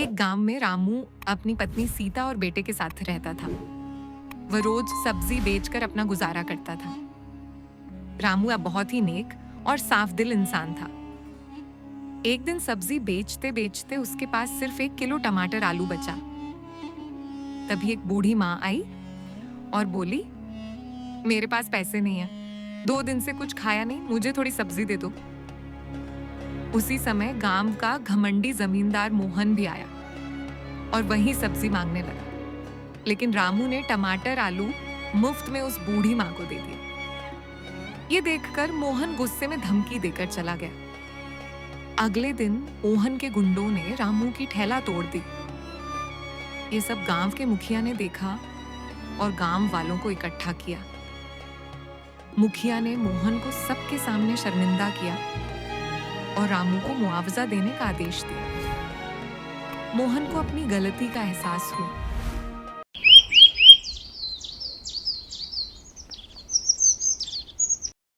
एक गांव में रामू अपनी पत्नी सीता और बेटे के साथ रहता था। वह रोज सब्जी बेचकर अपना गुजारा करता था। रामू अब बहुत ही नेक और साफ दिल इंसान था। एक दिन सब्जी बेचते बेचते उसके पास सिर्फ 1 किलो टमाटर आलू बचा। तभी एक बूढ़ी माँ आई और बोली, मेरे पास पैसे नहीं है, 2 दिन से कुछ खाया नहीं, मुझे थोड़ी सब्जी दे दो। उसी समय गांव का घमंडी जमींदार मोहन भी आया और वही सब्जी मांगने लगा। लेकिन रामू ने टमाटर आलू मुफ्त में उस बूढ़ी माँ को दे दिए। ये देखकर मोहन गुस्से में धमकी देकर चला गया। अगले दिन मोहन के गुंडों ने रामू की ठेला तोड़ दी। ये सब गांव के मुखिया ने देखा और गांव वालों को इकट्ठा किया। मुखिया ने मोहन को सबके सामने शर्मिंदा किया और रामू को मुआवजा देने का आदेश दिया। मोहन को अपनी गलती का एहसास हुआ।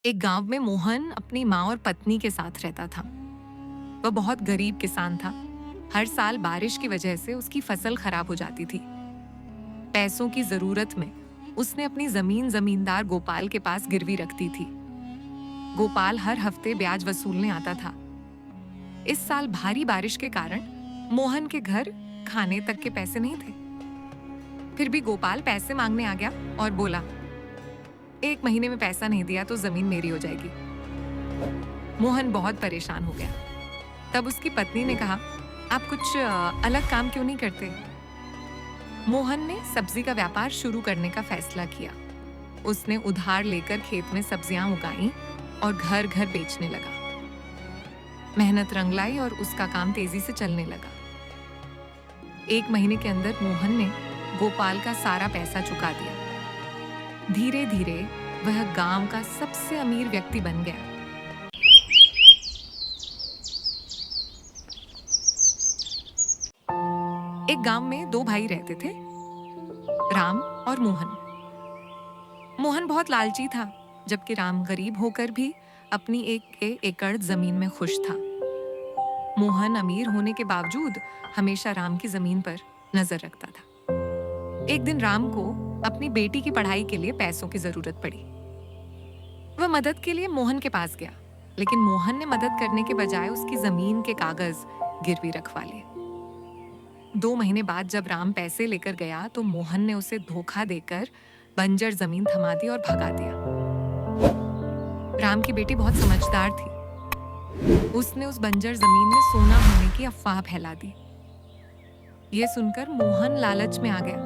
एक गांव में मोहन अपनी माँ और पत्नी के साथ रहता था। वह बहुत गरीब किसान था। हर साल बारिश की वजह से उसकी फसल खराब हो जाती थी। पैसों की जरूरत में उसने अपनी जमीन जमींदार गोपाल के पास गिरवी रखती थी। गोपाल हर हफ्ते ब्याज वसूलने आता था। इस साल भारी बारिश के कारण मोहन के घर खाने तक के पैसे नहीं थे। फिर भी गोपाल पैसे मांगने आ गया और बोला, 1 महीने में पैसा नहीं दिया तो जमीन मेरी हो जाएगी। मोहन बहुत परेशान हो गया। तब उसकी पत्नी ने कहा, आप कुछ अलग काम क्यों नहीं करते? मोहन ने सब्जी का व्यापार शुरू करने का फैसला किया। उसने उधार लेकर खेत में सब्जियां उगाई और घर घर बेचने लगा। मेहनत रंग लाई और उसका काम तेजी से चलने लगा। 1 महीने के अंदर मोहन ने गोपाल का सारा पैसा चुका दिया। धीरे धीरे वह गांव का सबसे अमीर व्यक्ति बन गया। एक गांव में 2 भाई रहते थे, राम और मोहन। मोहन बहुत लालची था, जबकि राम गरीब होकर भी अपनी 1 एकड़ जमीन में खुश था। मोहन अमीर होने के बावजूद हमेशा राम की जमीन पर नजर रखता था। एक दिन राम को अपनी बेटी की पढ़ाई के लिए पैसों की जरूरत पड़ी। वह मदद के लिए मोहन के पास गया, लेकिन मोहन ने मदद करने के बजाय उसकी जमीन के कागज गिरवी रखवा लिए। 2 महीने बाद जब राम पैसे लेकर गया तो मोहन ने उसे धोखा देकर बंजर जमीन थमा दी और भगा दिया। राम की बेटी बहुत समझदार थी। उसने उस बंजर जमीन में सोना होने की अफवाह फैला दी। यह सुनकर मोहन लालच में आ गया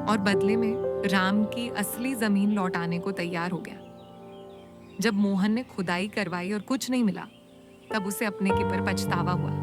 और बदले में राम की असली जमीन लौटाने को तैयार हो गया। जब मोहन ने खुदाई करवाई और कुछ नहीं मिला, तब उसे अपने के पर पछतावा हुआ।